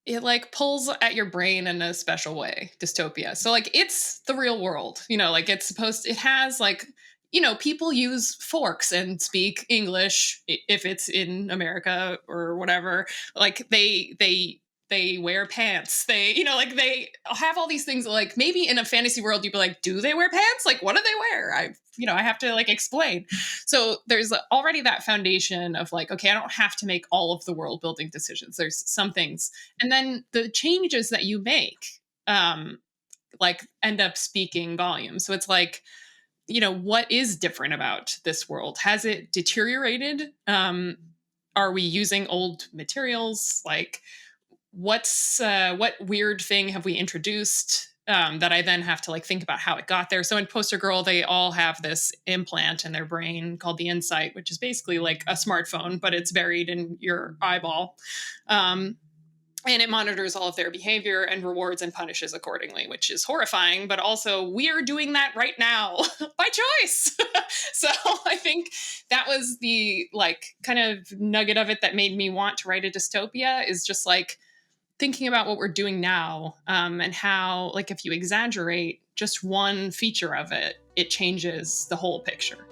it like pulls at your brain in a special way, Dystopia. So like it's the real world, like it has like, people use forks and speak English if it's in America or whatever. Like they wear pants. Like they have all these things that, like, maybe in a fantasy world you'd be like, do they wear pants? Like, what do they wear? I have to like explain. So there's already that foundation of like, okay, I don't have to make all of the world building decisions. There's some things. And then the changes that you make, like end up speaking volumes. So it's like, what is different about this world? Has it deteriorated? Are we using old materials? Like, what weird thing have we introduced that I then have to like think about how it got there? So in Poster Girl, they all have this implant in their brain called the Insight, which is basically like a smartphone, but it's buried in your eyeball. And it monitors all of their behavior and rewards and punishes accordingly, which is horrifying, but also we're doing that right now by choice. So I think that was the like kind of nugget of it that made me want to write a dystopia, is just like thinking about what we're doing now, and how, like, if you exaggerate just one feature of it, it changes the whole picture.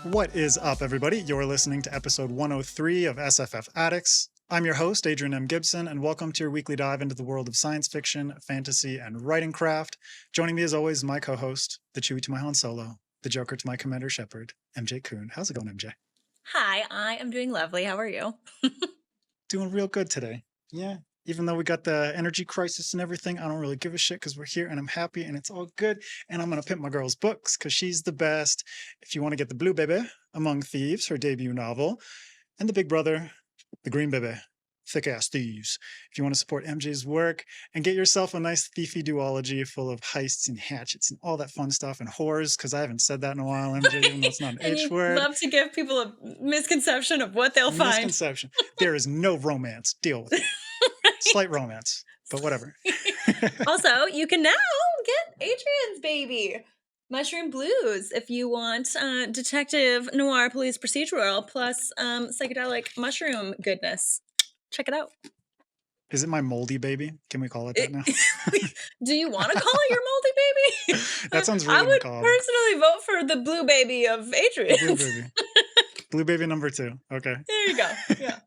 What is up, everybody? You're listening to episode 103 of SFF Addicts. I'm your host, Adrian M. Gibson, and welcome to your weekly dive into the world of science fiction, fantasy, and writing craft. Joining me as always is my co-host, the Chewie to my Han Solo, the Joker to my Commander Shepard, MJ Kuhn. How's it going, MJ? Hi, I am doing lovely. How are you? Doing real good today. Yeah. Even though we got the energy crisis and everything, I don't really give a shit because we're here and I'm happy and it's all good. And I'm going to pimp my girl's books because she's the best. If you want to get the Blue Baby, Among Thieves, her debut novel, and the Big Brother, the Green Baby, Thick Ass Thieves. If you want to support MJ's work and get yourself a nice thiefy duology full of heists and hatchets and all that fun stuff and whores, because I haven't said that in a while, MJ, even though it's not an H word. Love to give people a misconception of what they'll find. Misconception. There is no romance. Deal with it. Slight romance, but whatever. Also, you can now get Adrian's baby, Mushroom Blues, if you want detective noir police procedural plus psychedelic mushroom goodness. Check it out. Is it my moldy baby? Can we call it that now? Do you want to call it your moldy baby? That sounds really I would macabre. personally vote for the blue baby of Adrian. Blue baby. Blue baby number 2. Okay. There you go. Yeah.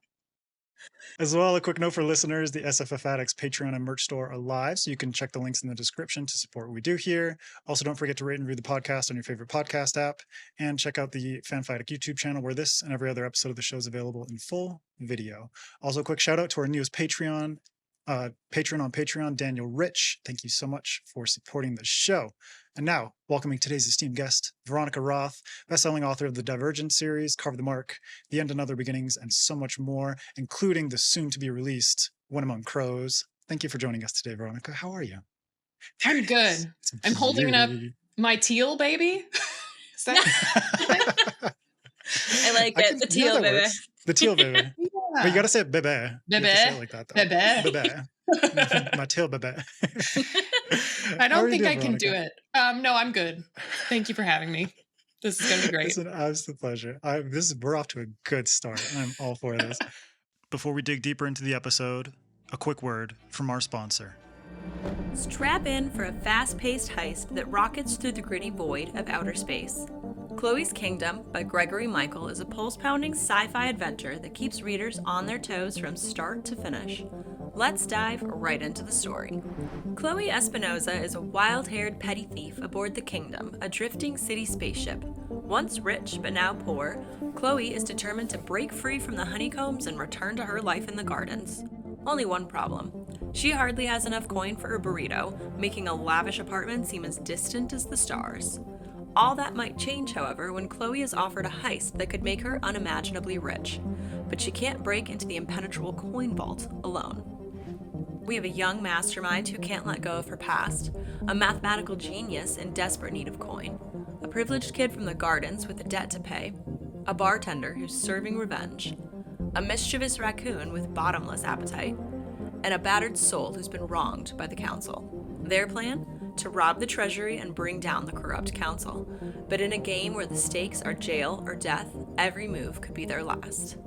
As well, a quick note for listeners, the SFF Addicts Patreon and merch store are live, so you can check the links in the description to support what we do here. Also, don't forget to rate and review the podcast on your favorite podcast app, and check out the FanFiAddict YouTube channel where this and every other episode of the show is available in full video. Also, a quick shout out to our newest patron on Patreon, Daniel Rich. Thank you so much for supporting the show. And now, welcoming today's esteemed guest, Veronica Roth, best-selling author of the Divergent series, Carve the Mark, The End and Other Beginnings, and so much more, including the soon-to-be-released When Among Crows. Thank you for joining us today, Veronica. How are you? I'm good. I'm holding up my teal baby. Is that? I like it. The teal baby. Works. The teal baby. Yeah. But you gotta say bebe. Bebe. You have to say it like that, though. Bebe. Bebe. My teal bebe. I don't think I can do it. No, I'm good. Thank you for having me. This is going to be great. It's an absolute pleasure. We're off to a good start. I'm all for this. Before we dig deeper into the episode, a quick word from our sponsor. Strap in for a fast-paced heist that rockets through the gritty void of outer space. Chloe's Kingdom by Gregory Michael is a pulse-pounding sci-fi adventure that keeps readers on their toes from start to finish. Let's dive right into the story. Chloe Espinosa is a wild-haired petty thief aboard the Kingdom, a drifting city spaceship. Once rich but now poor, Chloe is determined to break free from the honeycombs and return to her life in the gardens. Only one problem. She hardly has enough coin for her burrito, making a lavish apartment seem as distant as the stars. All that might change, however, when Chloe is offered a heist that could make her unimaginably rich. But she can't break into the impenetrable coin vault alone. We have a young mastermind who can't let go of her past, a mathematical genius in desperate need of coin, a privileged kid from the gardens with a debt to pay, a bartender who's serving revenge, a mischievous raccoon with bottomless appetite, and a battered soul who's been wronged by the council. Their plan? To rob the treasury and bring down the corrupt council. But in a game where the stakes are jail or death, every move could be their last.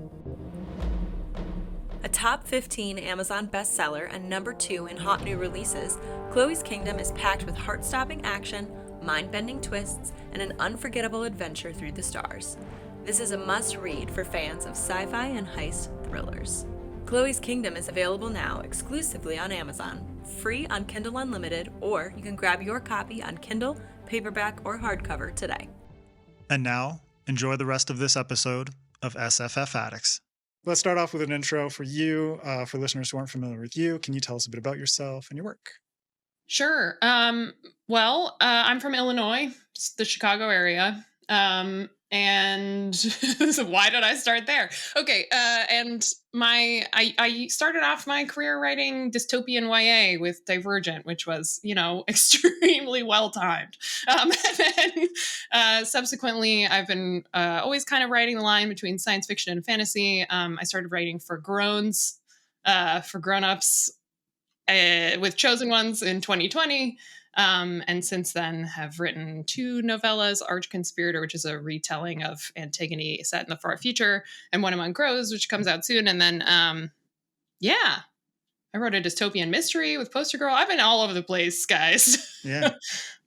A top 15 Amazon bestseller and number 2 in hot new releases, Chloe's Kingdom is packed with heart-stopping action, mind-bending twists, and an unforgettable adventure through the stars. This is a must-read for fans of sci-fi and heist thrillers. Chloe's Kingdom is available now exclusively on Amazon, free on Kindle Unlimited, or you can grab your copy on Kindle, paperback, or hardcover today. And now, enjoy the rest of this episode of SFF Addicts. Let's start off with an intro for you. For listeners who aren't familiar with you, can you tell us a bit about yourself and your work? Sure. I'm from Illinois, the Chicago area. And so why did I start there? Okay. And I started off my career writing dystopian YA with Divergent, which was, extremely well timed. And then subsequently I've been always kind of writing the line between science fiction and fantasy. I started writing for groans, for grown-ups, with Chosen Ones in 2020. And since then have written 2 novellas, Arch-Conspirator, which is a retelling of Antigone set in the far future, and When Among Crows, which comes out soon. And then, I wrote a dystopian mystery with Poster Girl. I've been all over the place, guys. Yeah.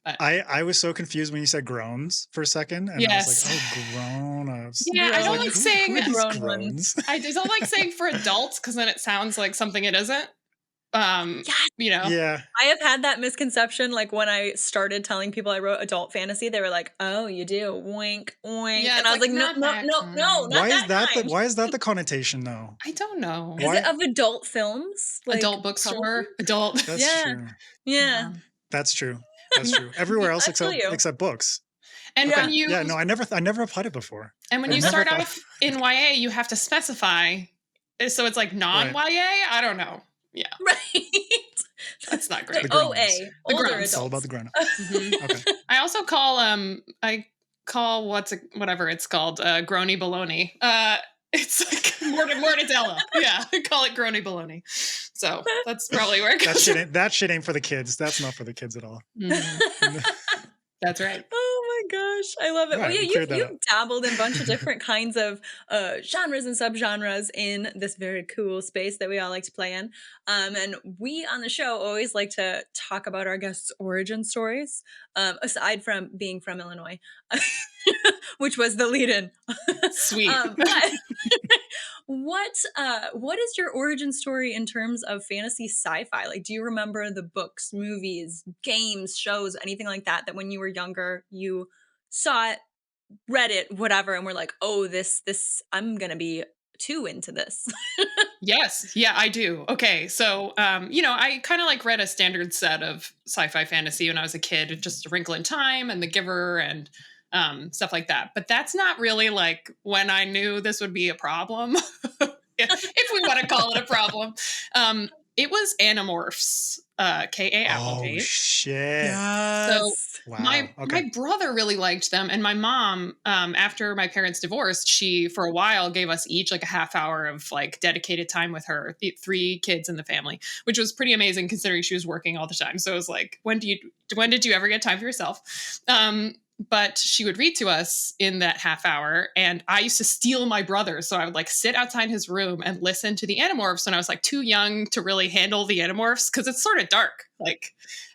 But, I was so confused when you said groans for a second. And yes. I was like, oh, grown-ups. Yeah, I don't like saying groans. I don't like saying for adults because then it sounds like something it isn't. Yeah. I have had that misconception. Like when I started telling people I wrote adult fantasy, they were like, "Oh, you do? Wink, wink." Yeah, and I was like, "No, Why is that the connotation though? I don't know. Is it of adult films? Like, adult bookstore, adult. That's true. Yeah. That's true. Everywhere else except books. And Okay. when you I never applied it before. And when you start off in YA, you have to specify. So it's like non-YA. Right. I don't know. Yeah. Right. That's not great. The OA. The Older grown-ups. adults. It's all about the grown-up. Mm-hmm. Okay. I also call whatever it's called, groany baloney. It's like mortadella. Yeah, I call it groany baloney. So that's probably where it goes. That shit ain't for the kids. That's not for the kids at all. Mm-hmm. That's right. Oh my gosh, I love it. Right, You've dabbled in a bunch of different kinds of genres and subgenres in this very cool space that we all like to play in. And we on the show always like to talk about our guests' origin stories, aside from being from Illinois, which was the lead-in. Sweet. But what is your origin story in terms of fantasy sci-fi? Like, do you remember the books, movies, games, shows, anything like that when you were younger, you saw it, read it, whatever, and were like, oh, this, I'm going to be too into this? Yes. Yeah, I do. Okay. So, I kind of read a standard set of sci-fi fantasy when I was a kid, just A Wrinkle in Time and The Giver and stuff like that. But that's not really when I knew this would be a problem, if we want to call it a problem. It was Animorphs, K.A. Applegate. Oh, shit. Yes. So Wow. my brother really liked them. And my mom, after my parents divorced, she, for a while, gave us each a half hour of dedicated time with her, 3 kids in the family, which was pretty amazing considering she was working all the time. So it was when did you ever get time for yourself? But she would read to us in that half hour, and I used to steal my brother. So I would sit outside his room and listen to the Animorphs when I was too young to really handle the Animorphs because it's sort of dark,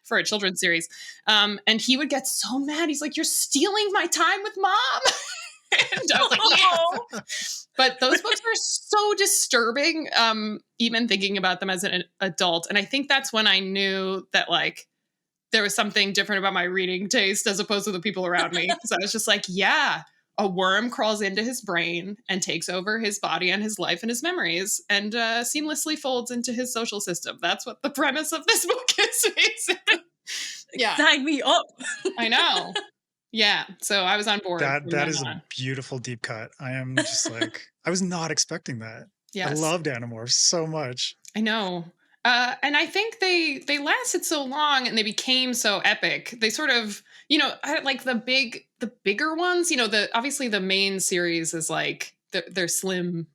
for a children's series. And he would get so mad. He's like, "You're stealing my time with mom." And I was like, "Yeah." But those books are so disturbing, even thinking about them as an adult. And I think that's when I knew that there was something different about my reading taste as opposed to the people around me. So I was just yeah, a worm crawls into his brain and takes over his body and his life and his memories and seamlessly folds into his social system. That's what the premise of this book is, basically. Yeah. Sign me up. I know. Yeah. So I was on board. That is a beautiful deep cut. I am just I was not expecting that. Yes. I loved Animorphs so much. I know. And I think they lasted so long and they became so epic. They sort of, like the bigger ones, obviously the main series is like they're slim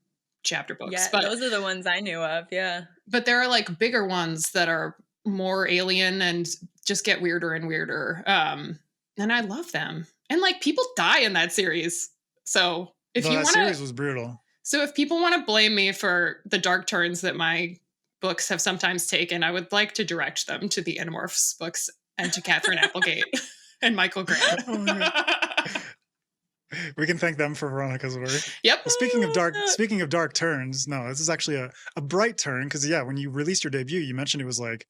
chapter books. Yeah, but those are the ones I knew of. Yeah. but there are like bigger ones that are more alien and just get weirder and weirder. And I love them. And like people die in that series. So if you want to, series was brutal. so if people want to blame me for the dark turns that my books have sometimes taken, I would like to direct them to the Animorphs books and to Catherine Applegate and Michael Grant. We can thank them for Veronica's work. Yep. Well, speaking of dark turns, no, this is actually a bright turn because when you released your debut, you mentioned it was like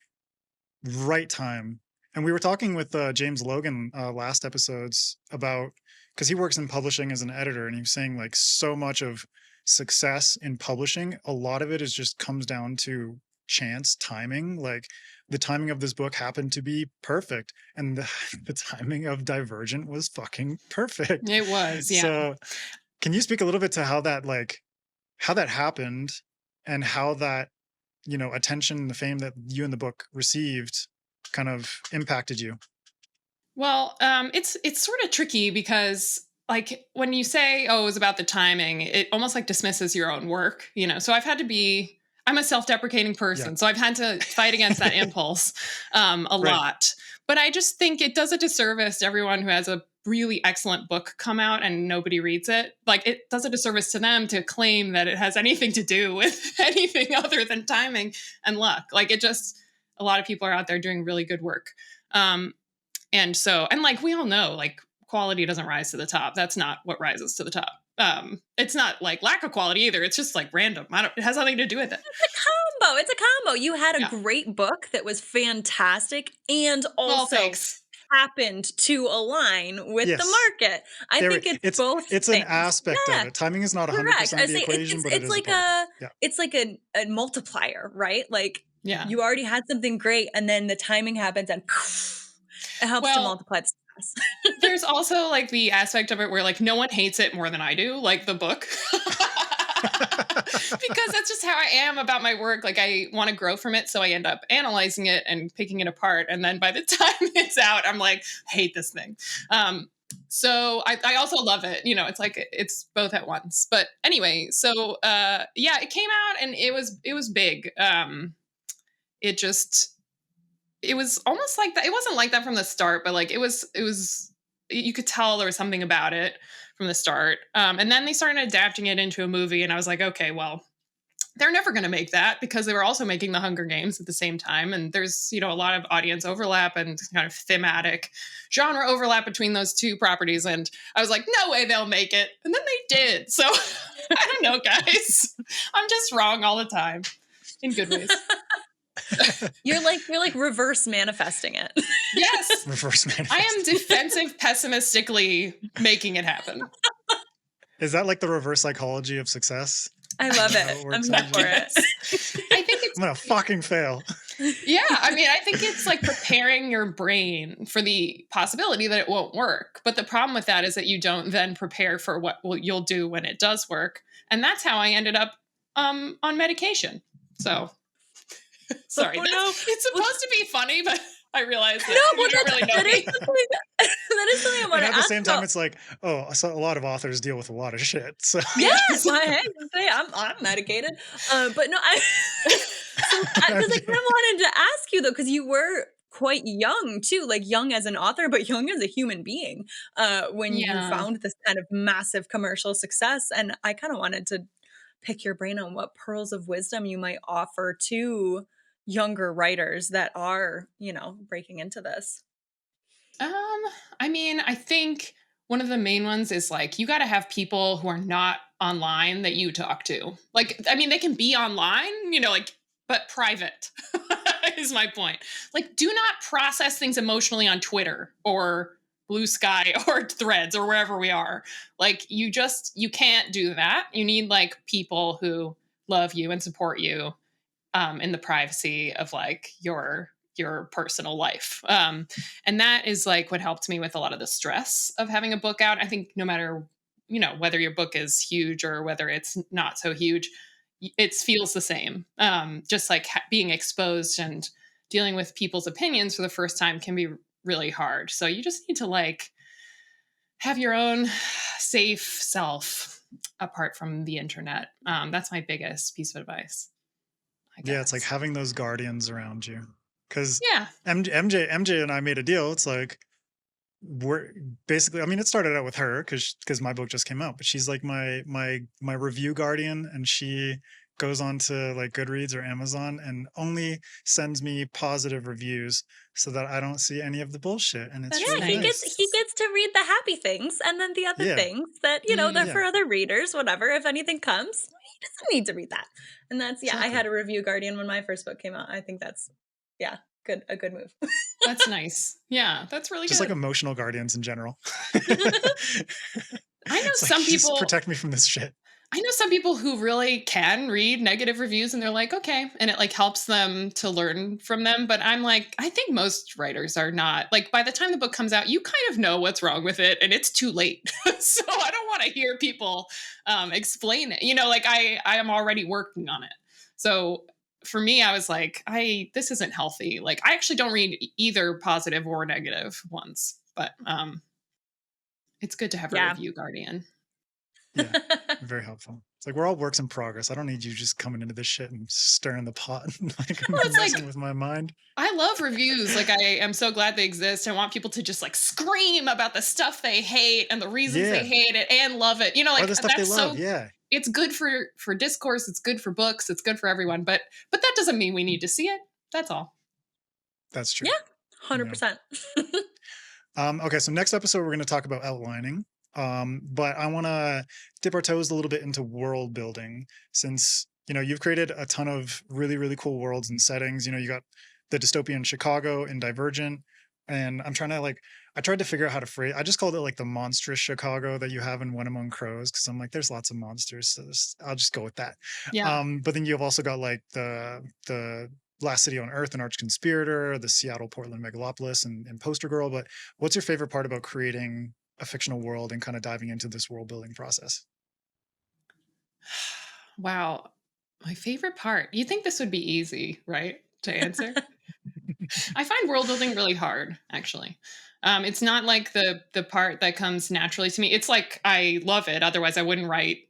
right time. And we were talking with James Logan last episodes about, because he works in publishing as an editor, and he was saying like so much of success in publishing, a lot of it is just comes down to chance timing. Like the timing of this book happened to be perfect, and the timing of Divergent was fucking perfect. It was, yeah. So can you speak a little bit to how that happened and how that, attention, the fame that you and the book received kind of impacted you? Well, it's sort of tricky because like when you say, oh, it was about the timing, it almost like dismisses your own work, So I'm a self-deprecating person, so I've had to fight against that impulse a lot. But I just think it does a disservice to everyone who has a really excellent book come out and nobody reads it. Like it does a disservice to them to claim that it has anything to do with anything other than timing and luck. Like a lot of people are out there doing really good work. And like we all know, like quality doesn't rise to the top. That's not what rises to the top. It's not like lack of quality either. It's just like random. It has nothing to do with it. It's a combo. You had a great book that was fantastic and also happened to align with the market. I think it's both. It's things. An aspect of it. Timing is not 100% the equation, but it's like it's like a multiplier, right? Like you already had something great, and then the timing happens, and it helps to multiply the success. There's also like the aspect of it where like no one hates it more than I do, like the book. Because that's just how I am about my work. Like I want to grow from it, so I end up analyzing it and picking it apart, and then by the time it's out, I'm like, hate this thing. So I also love it. It's like it's both at once. But anyway, so it came out and it was big. It was almost like that. It wasn't like that from the start, but like it was, you could tell there was something about it from the start. And then they started adapting it into a movie, and I was like, okay, well, they're never going to make that because they were also making the Hunger Games at the same time. And there's, a lot of audience overlap and kind of thematic genre overlap between those two properties. And I was like, no way they'll make it. And then they did. So I don't know, guys. I'm just wrong all the time in good ways. You're like reverse manifesting it. Yes. Reverse manifesting. I am defensive pessimistically making it happen. Is that like the reverse psychology of success? I love it. I'm here for it. I think I'm gonna fucking fail. Yeah, I mean, I think it's like preparing your brain for the possibility that it won't work. But the problem with that is that you don't then prepare for what you'll do when it does work. And that's how I ended up on medication. So sorry, it's supposed to be funny, but I realized that you don't really know me. That is something I want to ask. At the same time, it's like, a lot of authors deal with a lot of shit. So yes, I'm medicated, but no, because I kind of wanted to ask you though, because you were quite young too, like young as an author, but young as a human being, when you found this kind of massive commercial success, and I kind of wanted to pick your brain on what pearls of wisdom you might offer to younger writers that are, breaking into this. I mean, I think one of the main ones is like, you got to have people who are not online that you talk to. Like, I mean, they can be online, but private is my point. Like, do not process things emotionally on Twitter or Blue Sky or Threads or wherever we are. Like, you can't do that. You need like people who love you and support you in the privacy of like your personal life. And that is like what helped me with a lot of the stress of having a book out. I think no matter, whether your book is huge or whether it's not so huge, it feels the same. Just like being exposed and dealing with people's opinions for the first time can be really hard. So you just need to like have your own safe self apart from the internet. That's my biggest piece of advice, I guess. Yeah, it's like having those guardians around you. Because Yeah. MJ and I made a deal. It's like we're basically, I mean, it started out with her because my book just came out, but she's like my review guardian, and she goes on to like Goodreads or Amazon and only sends me positive reviews so that I don't see any of the bullshit. And it's That's really he nice. gets to read the happy things, and then the other Yeah. things that, you know, they're Yeah. for other readers, whatever. If anything comes, he doesn't need to read that. And that's, yeah, I Exactly. had a review guardian when my first book came out. I think that's, yeah, a good move. That's nice. Yeah, that's really Just good. like emotional guardians in general. I know It's like, some just people protect me from this shit. I know some people who really can read negative reviews and they're like, okay, and it like helps them to learn from them. But I'm like, I think most writers are not. Like by the time the book comes out, you kind of know what's wrong with it and it's too late. So I don't want to hear people explain it. You know, like I am already working on it. So for me, I was like, this isn't healthy. Like I actually don't read either positive or negative ones, but it's good to have a Yeah. review guardian. Yeah, very helpful. It's like we're all works in progress. I don't need you just coming into this shit and stirring the pot and like Well, it's messing like- with my mind. I love reviews. Like I am so glad they exist. I want people to just like scream about the stuff they hate and the reasons Yeah. they hate it and love it. You know, Or like the stuff they that's love. so Yeah. it's good for discourse, it's good for books, it's good for everyone. But that doesn't mean we need to see it. That's all. That's true. Yeah, 100%. Okay, so next episode we're going to talk about outlining. But I want to dip our toes a little bit into world building, since you know you've created a ton of really, really cool worlds and settings. You know, you got the dystopia in Chicago in Divergent, and I'm trying to like I tried to figure out how to phrase. I just called it like the monstrous Chicago that you have in When Among Crows, because I'm like, there's lots of monsters, so I'll just go with that. Yeah. But then you've also got like the Last City on Earth and Arch-Conspirator, the Seattle Portland Megalopolis, and Poster Girl. But what's your favorite part about creating a fictional world and kind of diving into this world building process? Wow. My favorite part. You think this would be easy, right? To answer? I find world building really hard, actually. It's not like the part that comes naturally to me. It's like I love it. Otherwise, I wouldn't write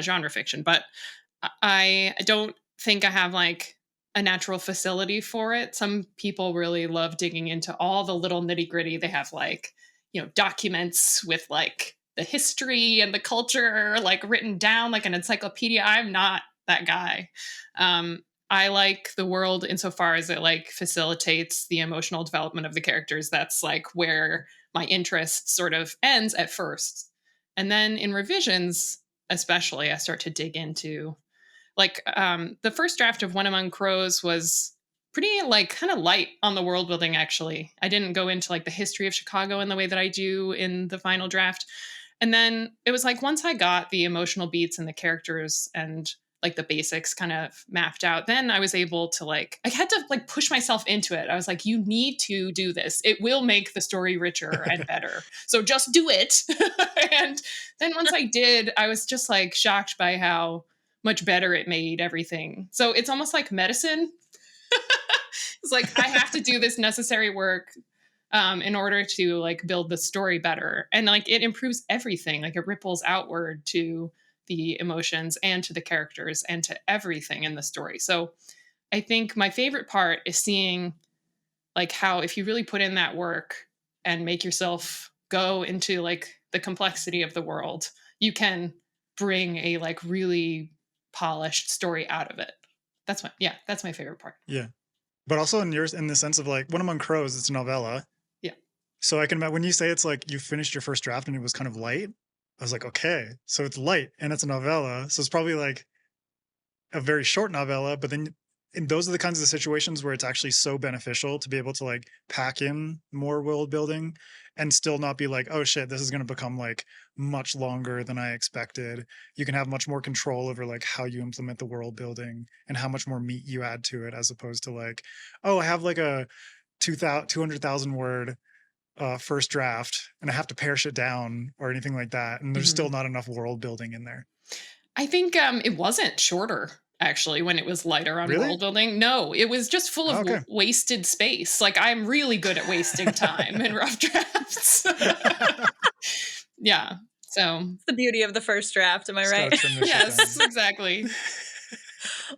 genre fiction. But I don't think I have like a natural facility for it. Some people really love digging into all the little nitty gritty. They have like, you know, documents with like the history and the culture like written down like an encyclopedia. I'm not that guy. I like the world insofar as it like facilitates the emotional development of the characters. That's like where my interest sort of ends at first. And then in revisions, especially, I start to dig into like the first draft of When Among Crows was pretty like kind of light on the world building. Actually, I didn't go into like the history of Chicago in the way that I do in the final draft. And then it was like once I got the emotional beats and the characters and like the basics kind of mapped out, then I was able to like, I had to like push myself into it. I was like, you need to do this. It will make the story richer and better. So just do it. And then once I did, I was just like shocked by how much better it made everything. So it's almost like medicine. It's like, I have to do this necessary work in order to like build the story better. And like, it improves everything. Like it ripples outward to the emotions and to the characters and to everything in the story. So I think my favorite part is seeing like how if you really put in that work and make yourself go into like the complexity of the world, you can bring a like really polished story out of it. That's my favorite part. Yeah. But also in yours, in the sense of like When Among Crows, it's a novella. Yeah. So I can imagine when you say it's like you finished your first draft and it was kind of light, I was like, okay, so it's light and it's a novella. So it's probably like a very short novella, but then and those are the kinds of situations where it's actually so beneficial to be able to like pack in more world building and still not be like, oh shit, this is going to become like much longer than I expected. You can have much more control over like how you implement the world building and how much more meat you add to it, as opposed to like, oh, I have like a 200,000 word first draft and I have to pare shit down or anything like that. And there's still not enough world building in there. I think it wasn't shorter. actually, when it was lighter on Really? world building. No, it was just full of Okay. wasted space. Like, I'm really good at wasting time in rough drafts. Yeah. So, It's the beauty of the first draft, am I Just gotta right? trim this shit yes, down. exactly.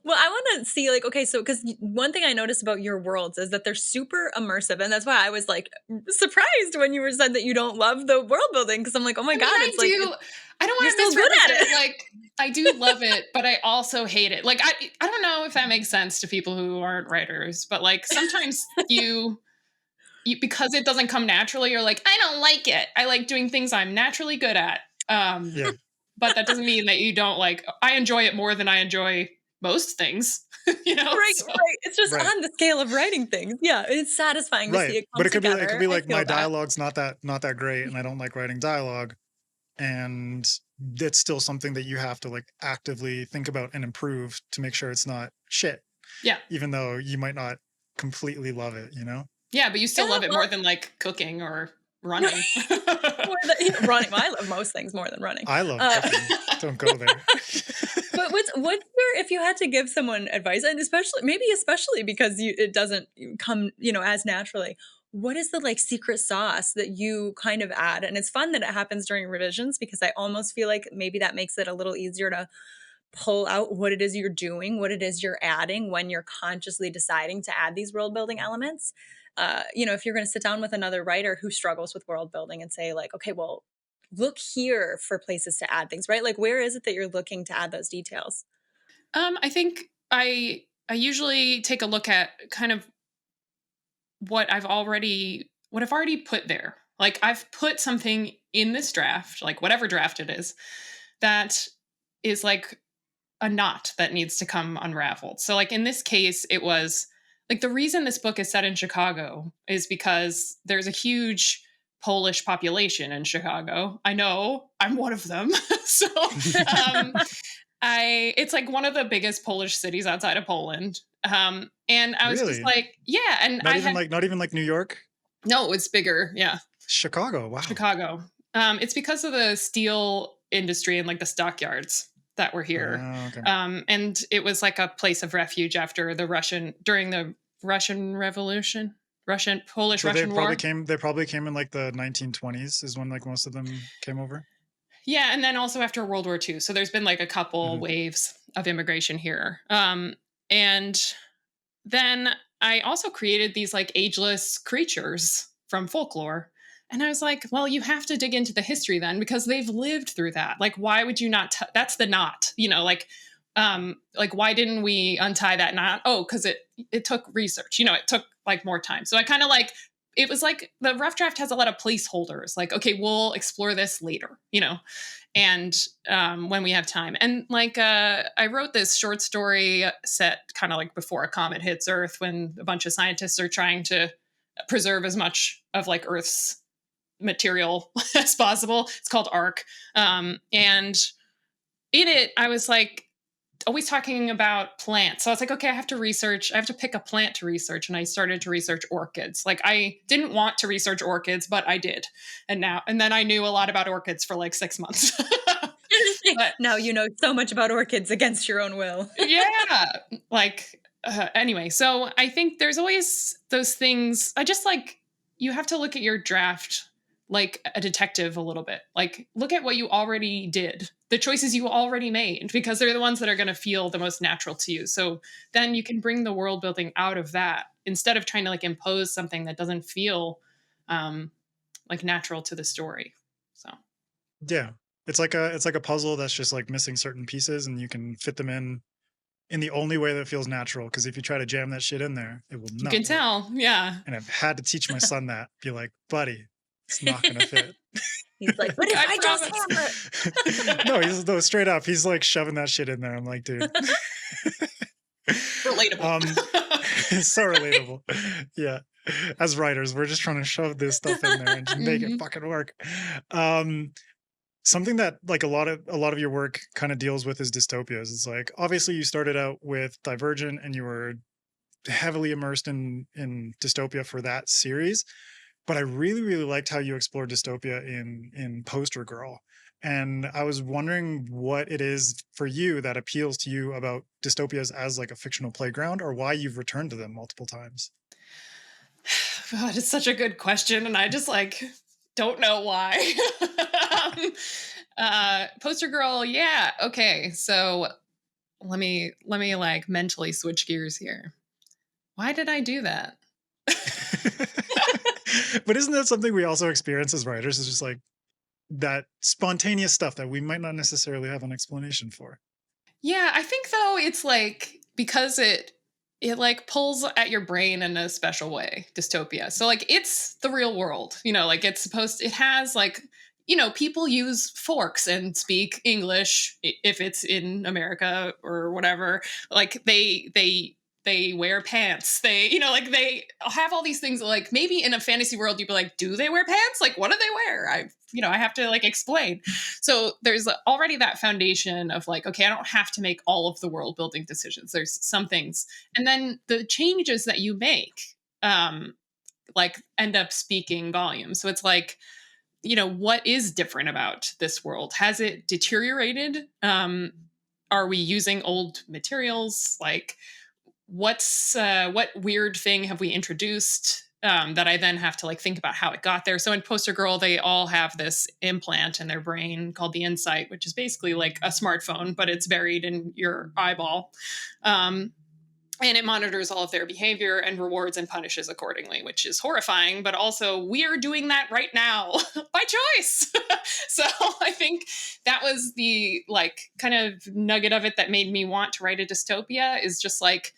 Well, I want to see, like, okay, so because one thing I noticed about your worlds is that they're super immersive, and that's why I was like surprised when you were said that you don't love the world building, because I'm like, oh my I mean, god, I it's like do. I don't you're want to so good at misrepresent. it. Like, I do love it, but I also hate it. Like, I don't know if that makes sense to people who aren't writers, but like sometimes you because it doesn't come naturally, you're like, I don't like it. I like doing things I'm naturally good at. Yeah. But that doesn't mean that you don't like. I enjoy it more than I enjoy most things. You know, Right, so, right. It's just Right. on the scale of writing things. Yeah, it's satisfying to see Right. it come But it could together. be I like feel my that. dialogue's not that great and I don't like writing dialogue. And it's still something that you have to like actively think about and improve to make sure it's not shit. yeah, Even though you might not completely love it, you know? yeah. But you still Yeah, love it well- more than like cooking or running. Running. Well, I love most things more than running. I love cooking. Don't go there. But what's your, if you had to give someone advice, and especially because it doesn't come as naturally, what is the like secret sauce that you kind of add? And it's fun that it happens during revisions, because I almost feel like maybe that makes it a little easier to pull out what it is you're doing, what it is you're adding when you're consciously deciding to add these world building elements. If you're going to sit down with another writer who struggles with world building and say like, okay, well, look here for places to add things, right? Like, where is it that you're looking to add those details? I think I usually take a look at kind of what I've already put there. Like, I've put something in this draft, like whatever draft it is, that is like a knot that needs to come unraveled. So like in this case, it was like the reason this book is set in Chicago is because there's a huge Polish population in Chicago. I know I'm one of them. So it's like one of the biggest Polish cities outside of Poland. And I was just Really? like, yeah. And Not even like New York? no, it's bigger. Yeah. Chicago. Wow. Chicago. It's because of the steel industry and like the stockyards that were here. Oh, okay. And it was like a place of refuge after during the Russian Revolution, Polish So Russian War. they probably came in like the 1920s is when like most of them came over. Yeah, and then also after World War II. So there's been like a couple Mhm. waves of immigration here. And then I also created these like ageless creatures from folklore. And I was like, well, you have to dig into the history then, because they've lived through that. Like, why would you not? That's the knot, like why didn't we untie that knot? Oh, because it took research, it took like more time. So I kind of like, it was like the rough draft has a lot of placeholders. Like, okay, we'll explore this later, and when we have time. And like, I wrote this short story set kind of like before a comet hits Earth, when a bunch of scientists are trying to preserve as much of like Earth's material as possible. It's called Arc. And in it, I was like always talking about plants. So I was like, okay, I have to pick a plant to research. And I started to research orchids. Like, I didn't want to research orchids, but I did. And then I knew a lot about orchids for like 6 months. But now you know so much about orchids against your own will. yeah, like anyway, so I think there's always those things. I just like, you have to look at your draft like a detective a little bit. Like, look at what you already did, the choices you already made, because they're the ones that are going to feel the most natural to you. So then you can bring the world building out of that, instead of trying to like impose something that doesn't feel like natural to the story. So Yeah. It's like a puzzle that's just like missing certain pieces, and you can fit them in the only way that feels natural. Because if you try to jam that shit in there, it will you not can work. tell. Yeah. And I've had to teach my son that. Be like, buddy, it's not gonna fit. He's like, but if I I just promise. hammer it. No, straight up. He's like shoving that shit in there. I'm like, dude. Relatable. So relatable. Yeah. As writers, we're just trying to shove this stuff in there and just make it fucking work. Something that like a lot of your work kind of deals with is dystopias. It's like, obviously you started out with Divergent and you were heavily immersed in dystopia for that series, but I really liked how you explored dystopia in Poster Girl. And I was wondering what it is for you that appeals to you about dystopias as like a fictional playground, or why you've returned to them multiple times. God, it's such a good question, and I just like don't know why. Poster girl, yeah, okay. So let me like mentally switch gears here. Why did I do that? But isn't that something we also experience as writers? Is just like that spontaneous stuff that we might not necessarily have an explanation for. Yeah, I think though it's like because it like pulls at your brain in a special way, dystopia. So like it's the real world, like it's supposed it has like people use forks and speak English if it's in America or whatever. Like they wear pants. They like they have all these things that, like maybe in a fantasy world you'd be like, do they wear pants? Like what do they wear? I have to like explain. So there's already that foundation of like, okay, I don't have to make all of the world building decisions. There's some things, and then the changes that you make like end up speaking volumes. So it's like, what is different about this world? Has it deteriorated? Are we using old materials? Like what weird thing have we introduced that I then have to like think about how it got there? So in Poster Girl, they all have this implant in their brain called the Insight, which is basically like a smartphone, but it's buried in your eyeball. And it monitors all of their behavior and rewards and punishes accordingly, which is horrifying, but also we are doing that right now by choice. So I think that was the like kind of nugget of it that made me want to write a dystopia, is just like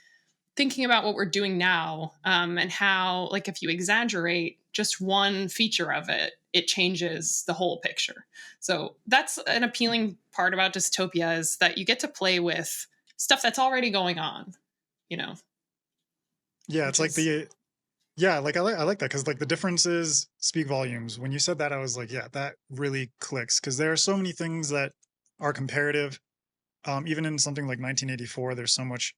thinking about what we're doing now, and how like if you exaggerate just one feature of it, it changes the whole picture. So that's an appealing part about dystopia, is that you get to play with stuff that's already going on. Yeah, it's like I like that, because like the differences speak volumes. When you said that, I was like, yeah, that really clicks, because there are so many things that are comparative. Even in something like 1984, there's so much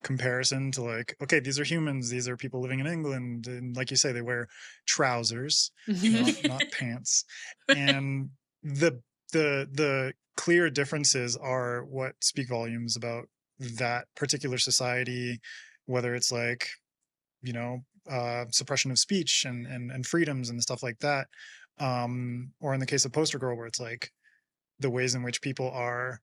comparison to like, okay, these are humans, these are people living in England, and like you say, they wear trousers, not pants, and the clear differences are what speak volumes about that particular society, whether it's like suppression of speech and freedoms and stuff like that, or in the case of Poster Girl, where it's like the ways in which people are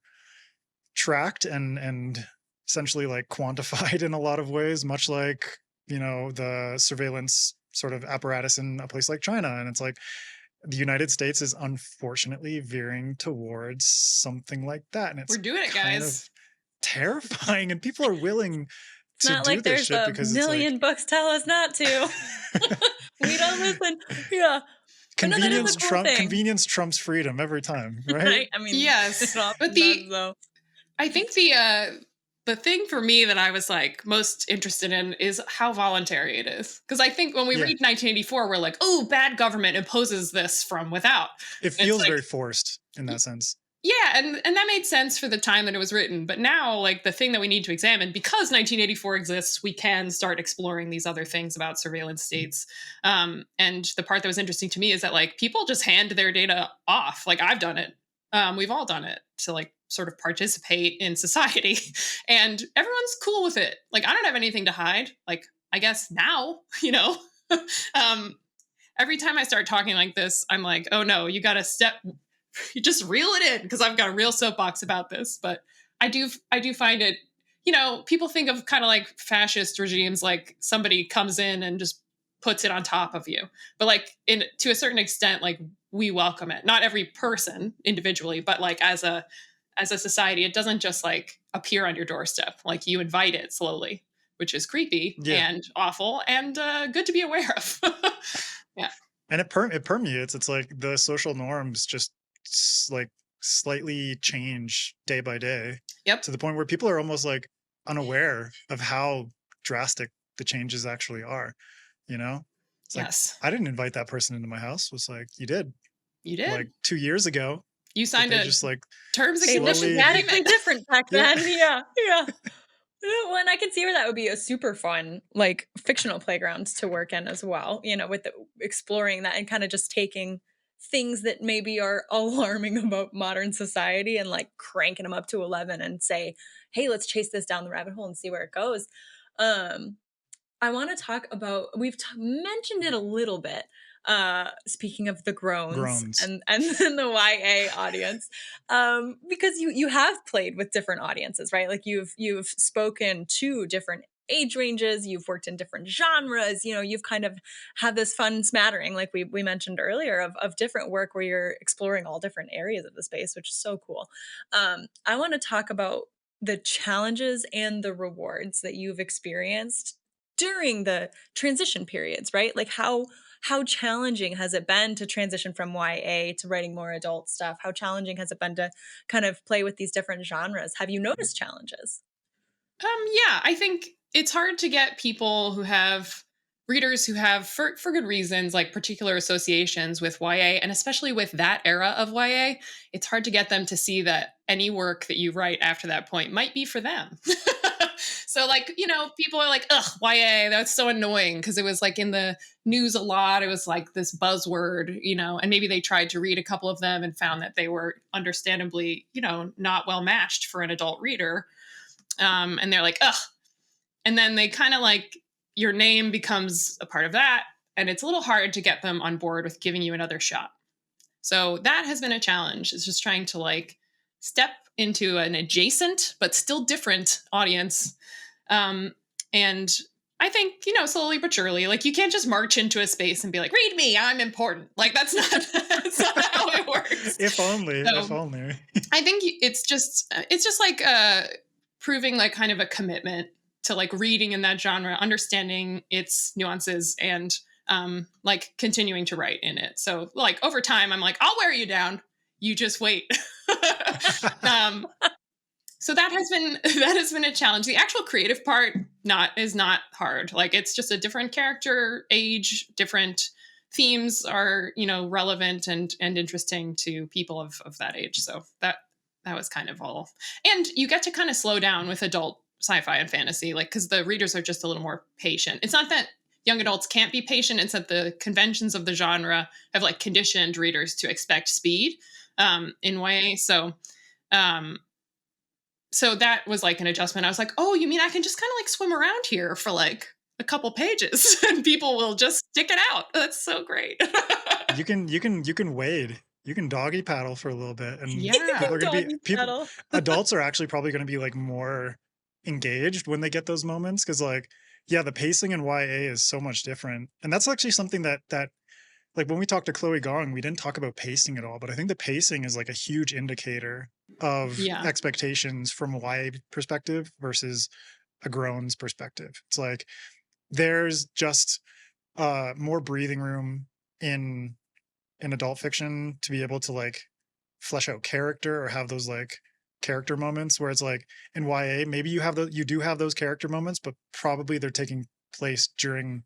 tracked and essentially like quantified in a lot of ways, much like the surveillance sort of apparatus in a place like China. And it's like the United States is unfortunately veering towards something like that, and we're doing it, guys. Terrifying, and people are willing It's to not do like this there's shit a because million books tell us not to. We don't listen. Yeah. But no, that is a cool thing. Convenience trumps freedom every time, right? I mean, yes, but I think the thing for me that I was like most interested in is how voluntary it is. Because I think when we read 1984, we're like, oh, bad government imposes this from without. It feels very forced in that sense. Yeah, and that made sense for the time that it was written. But now, like, the thing that we need to examine, because 1984 exists, we can start exploring these other things about surveillance states. And the part that was interesting to me is that, like, people just hand their data off. Like, I've done it. We've all done it to, like, sort of participate in society. And everyone's cool with it. Like, I don't have anything to hide. Like, I guess now, every time I start talking like this, I'm like, oh, no, you got to you just reel it in, because I've got a real soapbox about this. But I do find it, people think of kind of like fascist regimes, like somebody comes in and just puts it on top of you. But like to a certain extent, like we welcome it. Not every person individually, but like as a society, it doesn't just like appear on your doorstep. Like you invite it slowly, which is creepy and awful and good to be aware of. Yeah. And it permeates. It's like the social norms just like slightly change day by day. Yep. To the point where people are almost like unaware of how drastic the changes actually are. It's yes. Like, I didn't invite that person into my house. It was like, you did. Like 2 years ago. You signed a just like terms and conditions. conditions. Radically different back then. Yeah. Well, and I can see where that would be a super fun, like, fictional playground to work in as well, with exploring that and kind of just taking things that maybe are alarming about modern society and like cranking them up to 11 and say, hey, let's chase this down the rabbit hole and see where it goes. I want to talk about, we've mentioned it a little bit, speaking of the groans. and then the YA audience, because you have played with different audiences, right? Like you've spoken to different age ranges, you've worked in different genres, you know, you've kind of had this fun smattering, like we mentioned earlier, of different work where you're exploring all different areas of the space, which is so cool. I want to talk about the challenges and the rewards that you've experienced during the transition periods, right? Like how challenging has it been to transition from YA to writing more adult stuff? How challenging has it been to kind of play with these different genres? Have you noticed challenges? Yeah, I think it's hard to get people who have readers who have, for good reasons, like particular associations with YA, and especially with that era of YA, it's hard to get them to see that any work that you write after that point might be for them. So like, you know, people are like, ugh, YA, that's so annoying because it was like in the news a lot. It was like this buzzword, you know, and maybe they tried to read a couple of them and found that they were understandably, you know, not well matched for an adult reader. And they're like, ugh. And then they kind of like, your name becomes a part of that. And it's a little hard to get them on board with giving you another shot. So that has been a challenge. It's just trying to like step into an adjacent but still different audience. And I think, you know, slowly but surely, like you can't just march into a space and be like, read me, I'm important. Like that's not how it works. If only. I think it's just like proving like kind of a commitment to like reading in that genre, understanding its nuances, and like continuing to write in it. So like over time, I'm like, I'll wear you down. You just wait. So that has been a challenge. The actual creative part is not hard. Like it's just a different character, age, different themes are, you know, relevant and interesting to people of that age. So that was kind of all. And you get to kind of slow down with adult sci-fi and fantasy, like because the readers are just a little more patient. It's not that young adults can't be patient, it's that the conventions of the genre have like conditioned readers to expect speed in YA. So that was like an adjustment. I was like, oh, you mean I can just kind of like swim around here for like a couple pages and people will just stick it out. That's so great. You can wade. You can doggy paddle for a little bit, and Yeah. people are going to be adults are actually probably going to be like more engaged when they get those moments, because like, yeah, the pacing in YA is so much different. And that's actually something that like when we talked to Chloe Gong, we didn't talk about pacing at all, but I think the pacing is like a huge indicator of expectations from a YA perspective versus a groans perspective. It's like there's just more breathing room in adult fiction to be able to like flesh out character or have those like character moments, where it's like in YA maybe you do have those character moments, but probably they're taking place during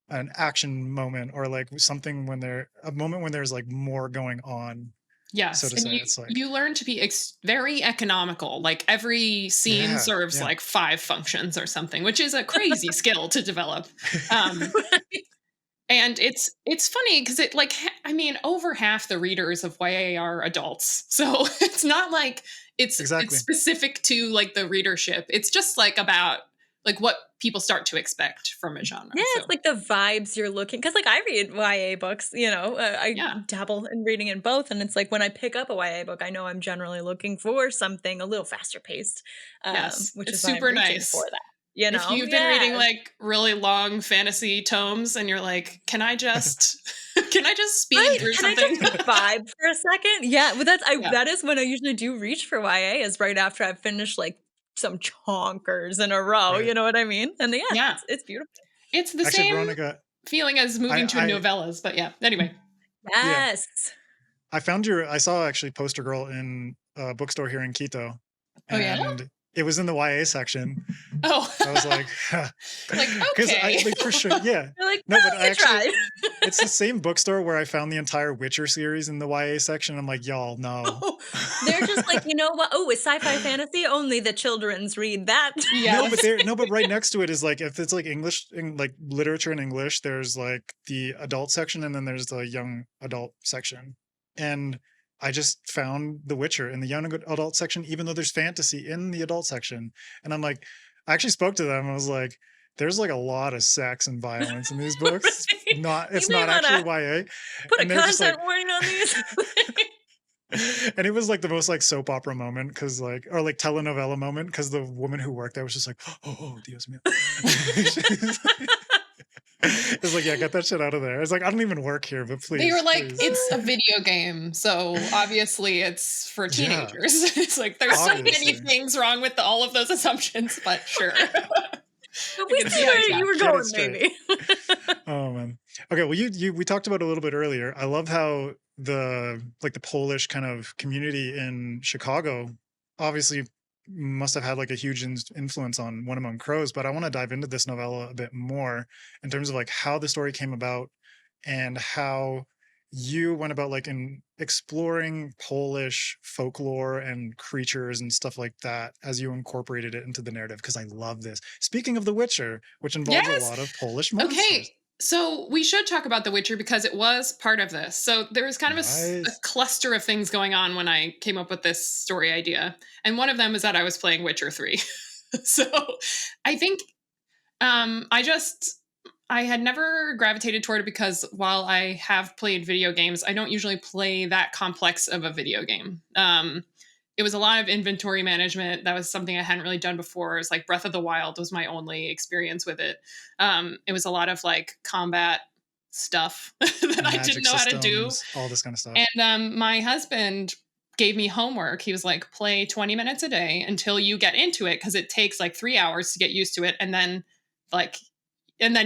an action moment or like something a moment when there's like more going on. Yes, so to say. It's like you learn to be very economical. Like every scene serves like 5 functions or something, which is a crazy skill to develop. And it's funny because it like, I mean, over half the readers of YA are adults. So it's not like it's specific to like the readership. It's just like about like what people start to expect from a genre. Yeah, it's like the vibes you're looking, because like I read YA books, you know, I dabble in reading in both, and it's like when I pick up a YA book, I know I'm generally looking for something a little faster paced, which is super nice for that. You know, if you've been reading like really long fantasy tomes and you're like, can I just speed through something? Can I just vibe for a second? Yeah, but that is when I usually do reach for YA, is right after I've finished like some chonkers in a row. Right. You know what I mean? And it's beautiful. It's the same Veronica, feeling as moving to novellas, but anyway. Yes. Yeah. I saw actually Poster Girl in a bookstore here in Quito. And it was in the YA section. Oh, I was like, like, because okay. I like for sure, yeah. You're like, No, well, but I you actually, tried. it's the same bookstore where I found the entire Witcher series in the YA section. I'm like, y'all, no. They're just like, you know what? Oh, it's sci-fi fantasy. Only the children's read that. Yes. But right next to it is like, if it's like English, like literature in English, there's like the adult section, and then there's the young adult section. And I just found The Witcher in the young adult section, even though there's fantasy in the adult section. And I'm like, I actually spoke to them. I was like, there's like a lot of sex and violence in these books. Right. It's You may not actually wanna YA. Put a And they're just content like, warning on these. and it was like the most like soap opera moment, because like, or like telenovela moment, because the woman who worked there was just like, oh, Dios mío. It's like, yeah, get that shit out of there. It's like, I don't even work here, but please. They were like, please. it's a video game, so obviously it's for Yeah. teenagers. It's like there's so many Obviously. things wrong with all of those assumptions, but sure. But we can see see where exactly. you were Get it going, straight. maybe. Oh man. Okay, well we talked about it a little bit earlier. I love how the Polish kind of community in Chicago obviously must have had like a huge influence on One Among Crows, but I want to dive into this novella a bit more in terms of like how the story came about and how you went about like in exploring Polish folklore and creatures and stuff like that as you incorporated it into the narrative, because I love this. Speaking of The Witcher, which involves Yes. a lot of Polish monsters. Okay, so we should talk about The Witcher because it was part of this. So there was kind of a Nice. cluster of things going on when I came up with this story idea. And one of them is that I was playing Witcher 3. So I think I had never gravitated toward it because while I have played video games, I don't usually play that complex of a video game. It was a lot of inventory management. That was something I hadn't really done before. It was like Breath of the Wild was my only experience with it. It was a lot of like combat stuff that I Magic didn't know how to do. systems, all this kind of stuff. And my husband gave me homework. He was like, play 20 minutes a day until you get into it, because it takes like 3 hours to get used to it. And then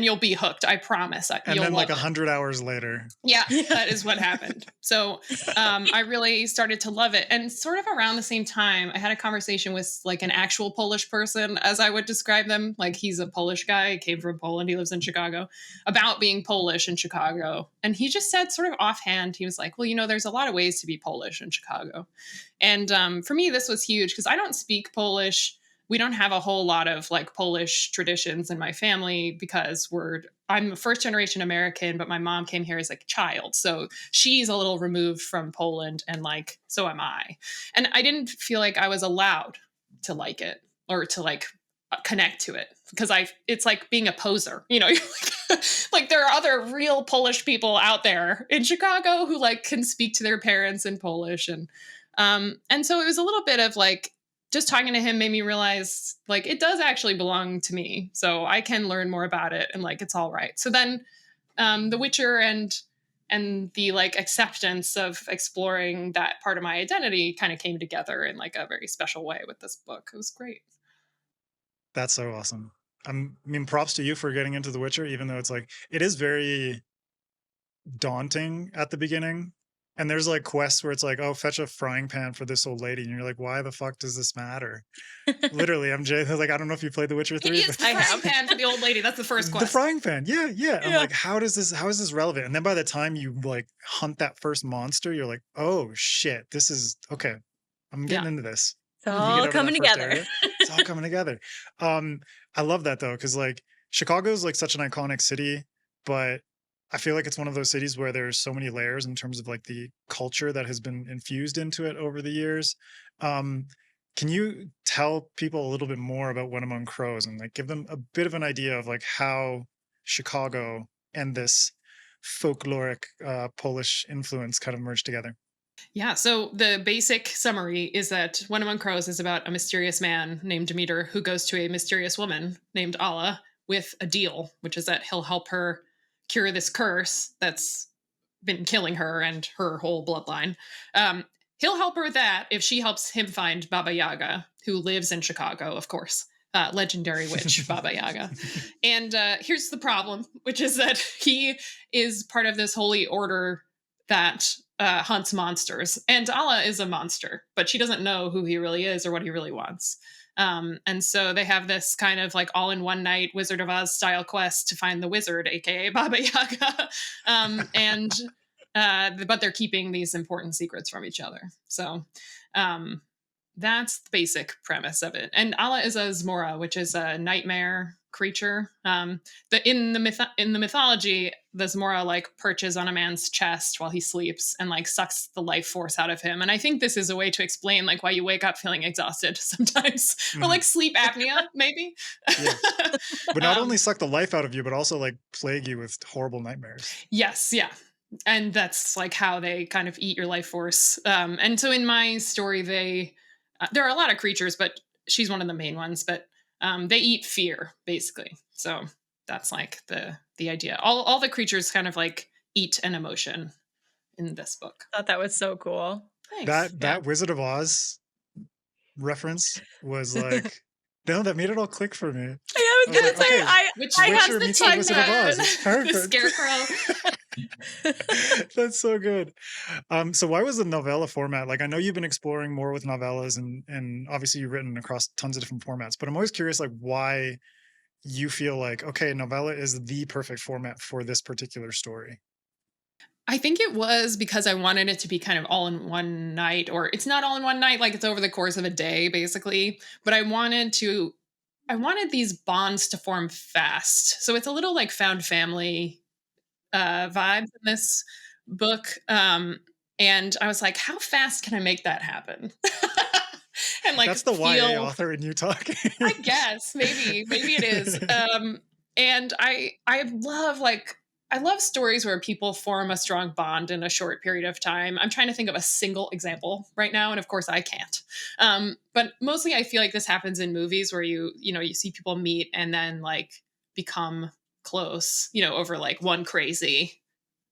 you'll be hooked. I promise. And you'll then like love it. 100 hours later. Yeah, that is what happened. So I really started to love it. And sort of around the same time, I had a conversation with like an actual Polish person, as I would describe them. Like, he's a Polish guy, he came from Poland, he lives in Chicago, about being Polish in Chicago. And he just said sort of offhand, he was like, well, you know, there's a lot of ways to be Polish in Chicago. And for me, this was huge because I don't speak Polish. We don't have a whole lot of like Polish traditions in my family because I'm a first generation American, but my mom came here as like a child. So she's a little removed from Poland, and like, so am I. And I didn't feel like I was allowed to like it or to like connect to it, because it's like being a poser, you know. Like there are other real Polish people out there in Chicago who like can speak to their parents in Polish. And so it was a little bit of like, just talking to him made me realize like it does actually belong to me, so I can learn more about it, and like it's all right. So then The Witcher and the like acceptance of exploring that part of my identity kind of came together in like a very special way with this book. It was great. That's so awesome. I mean, props to you for getting into The Witcher, even though it's like, it is very daunting at the beginning. And there's like quests where it's like, oh, fetch a frying pan for this old lady. And you're like, why the fuck does this matter? Literally, MJ, like, I don't know if you played The Witcher 3. It is the frying pan for the old lady. That's the first quest. The frying pan. Yeah. I'm like, how is this relevant? And then by the time you like hunt that first monster, you're like, oh shit, this is okay. I'm getting into this. It's all coming together. It's all coming together. I love that though, because like Chicago is like such an iconic city, but I feel like it's one of those cities where there's so many layers in terms of like the culture that has been infused into it over the years. Can you tell people a little bit more about One Among Crows and like give them a bit of an idea of like how Chicago and this folkloric Polish influence kind of merged together? Yeah, so the basic summary is that One Among Crows is about a mysterious man named Demeter who goes to a mysterious woman named Alla with a deal, which is that he'll help her cure this curse that's been killing her and her whole bloodline. He'll help her with that if she helps him find Baba Yaga, who lives in Chicago, of course. Legendary witch Baba Yaga. And here's the problem, which is that he is part of this holy order that hunts monsters. And Alla is a monster, but she doesn't know who he really is or what he really wants. And so they have this kind of like all in one night Wizard of Oz style quest to find the wizard, aka Baba Yaga. But they're keeping these important secrets from each other. So that's the basic premise of it. And Alla is a Zmora, which is a nightmare creature. In the mythology, the Zmora like perches on a man's chest while he sleeps and like sucks the life force out of him. And I think this is a way to explain like why you wake up feeling exhausted sometimes, or like sleep apnea, maybe. Yeah. But not only suck the life out of you, but also like plague you with horrible nightmares. Yes, yeah. And that's like how they kind of eat your life force. And so in my story, there are a lot of creatures, but she's one of the main ones. But they eat fear, basically. So that's like the idea. All the creatures kind of like eat an emotion in this book. I thought that was so cool. Thanks. That Wizard of Oz reference was like, no, that made it all click for me. Yeah, I was gonna like, say, okay, I Witcher have the meets the Wizard of Oz. It's perfect. The scarecrow. That's so good. So why was the novella format? Like, I know you've been exploring more with novellas and obviously you've written across tons of different formats, but I'm always curious, like, why you feel like, okay, novella is the perfect format for this particular story. I think it was because I wanted it to be kind of all in one night, or it's not all in one night, like it's over the course of a day, basically. But I wanted these bonds to form fast. So it's a little like found family vibes in this book. And I was like, how fast can I make that happen? And like, that's the YA author in you talking. I guess maybe it is. And I love stories where people form a strong bond in a short period of time. I'm trying to think of a single example right now, and of course I can't. But mostly I feel like this happens in movies where you see people meet and then like become close, over like one crazy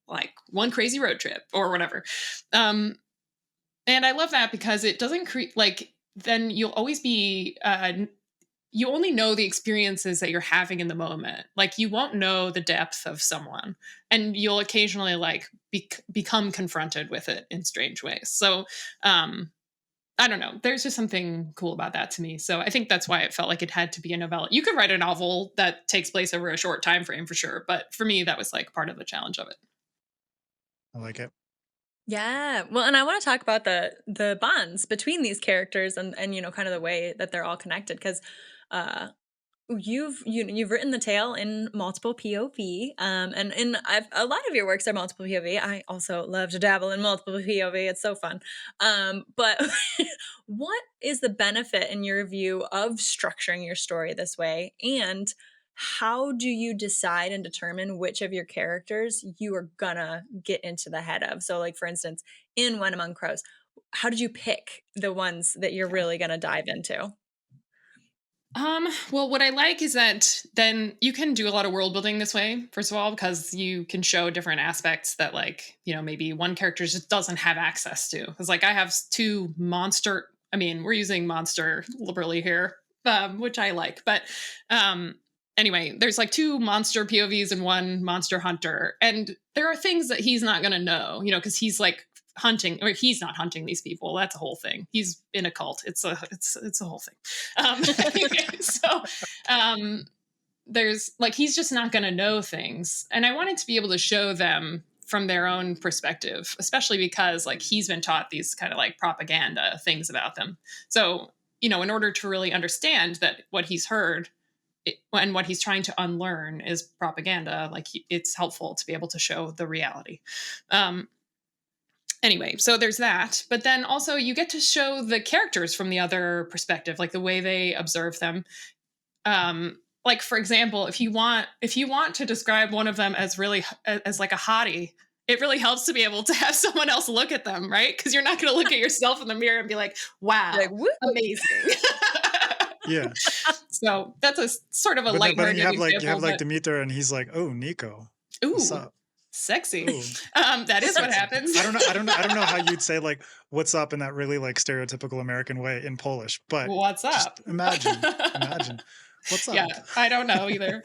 road trip or whatever. And I love that because it doesn't create like, then you'll always be you only know the experiences that you're having in the moment. Like you won't know the depth of someone, and you'll occasionally like become confronted with it in strange ways. So I don't know. There's just something cool about that to me. So I think that's why it felt like it had to be a novella. You could write a novel that takes place over a short time frame for sure, but for me that was like part of the challenge of it. I like it. Yeah. Well, and I want to talk about the bonds between these characters and kind of the way that they're all connected, because you've written the tale in multiple POV, and a lot of your works are multiple POV. I also love to dabble in multiple POV. It's so fun. But what is the benefit in your view of structuring your story this way, and how do you decide and determine which of your characters you are gonna get into the head of? So like, for instance, in When Among Crows, how did you pick the ones that you're really gonna dive into? Well, what I like is that then you can do a lot of world building this way, first of all, because you can show different aspects that like, maybe one character just doesn't have access to. Because like I have two monster, we're using monster liberally here, which I like. But anyway, there's like two monster POVs and one monster hunter. And there are things that he's not going to know, because he's like hunting, or he's not hunting these people. That's a whole thing. He's in a cult. It's a whole thing. Anyway, so there's like, he's just not going to know things. And I wanted to be able to show them from their own perspective, especially because like he's been taught these kind of like propaganda things about them. So, in order to really understand that what he's heard and what he's trying to unlearn is propaganda, like it's helpful to be able to show the reality. Anyway, so there's that. But then also you get to show the characters from the other perspective, like the way they observe them. Like, for example, if you want to describe one of them as like a hottie, it really helps to be able to have someone else look at them, right? Because you're not going to look at yourself in the mirror and be like, wow, like, amazing. Yeah. So that's a sort of a lighthearted example. You have like Demeter and he's like, oh, Nico. Ooh. What's up? Sexy. That is what happens. I don't know how you'd say like what's up in that really like stereotypical American way in Polish, but what's up? Imagine. What's up? Yeah, I don't know either.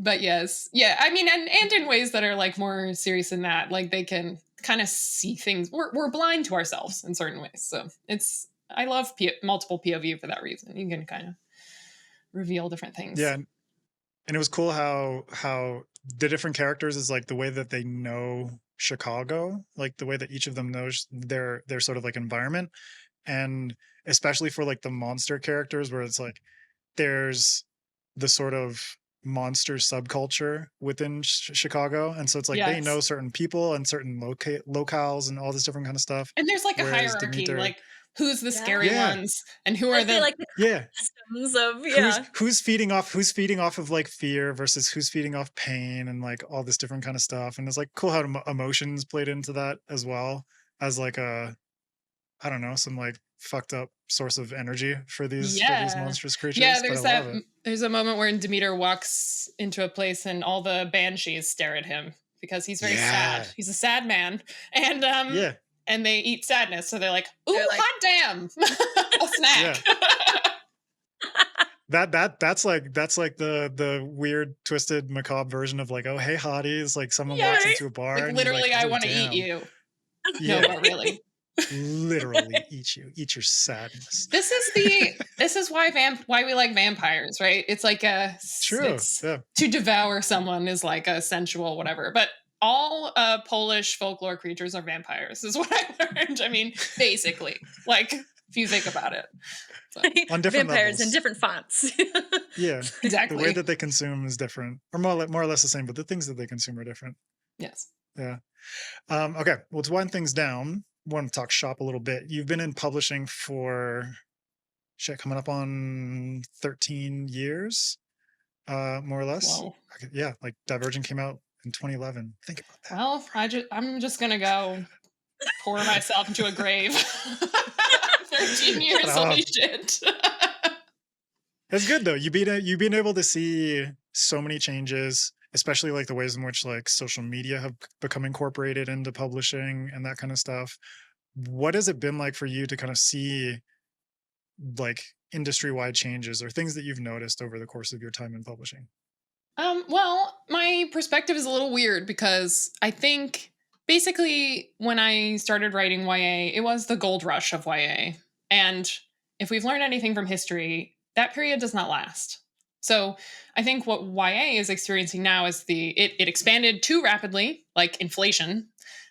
But yes, yeah, I mean, and in ways that are like more serious than that, like they can kind of see things. We're blind to ourselves in certain ways. So I love multiple POV for that reason. You can kind of reveal different things. Yeah. And it was cool how the different characters is like the way that they know Chicago, like the way that each of them knows their sort of like environment. And especially for like the monster characters where it's like there's the sort of monster subculture within Chicago, and so it's like they know certain people and certain locales and all this different kind of stuff. And there's like a Whereas hierarchy, Demeter, like who's the scary ones and who are the like the customs of who's feeding off of like fear versus who's feeding off pain and like all this different kind of stuff. And it's like cool how emotions played into that as well as like a, I don't know, some like fucked up source of energy for these monstrous creatures. Yeah, there's a moment where Demeter walks into a place and all the banshees stare at him because he's very sad. He's a sad man. And and they eat sadness. So they're like, ooh, hot damn. A snack. That's like the weird twisted macabre version of like, oh hey hotties, like someone walks into a bar like, and literally like, I want to eat you. Yeah. No, not really. Literally eat your sadness. This is why we like vampires, right? It's like to devour someone is like a sensual whatever, but all Polish folklore creatures are vampires is what I learned. I mean, basically, like if you think about it, so. On different vampires levels. in different fonts. Yeah, exactly. The way that they consume is different, or more or less the same, but the things that they consume are different. Yes. Yeah. Okay. Well, to wind things down, I want to talk shop a little bit. You've been in publishing for coming up on 13 years, more or less. Whoa. Yeah, like Divergent came out in 2011. Think about that. Well, I'm just gonna go pour myself into a grave. 13 years, holy shit. It's good though. You've been able to see so many changes, especially like the ways in which like social media have become incorporated into publishing and that kind of stuff. What has it been like for you to kind of see like industry-wide changes or things that you've noticed over the course of your time in publishing? Well, my perspective is a little weird because I think basically when I started writing YA, it was the gold rush of YA. And if we've learned anything from history, that period does not last. So I think what YA is experiencing now is it expanded too rapidly, like inflation.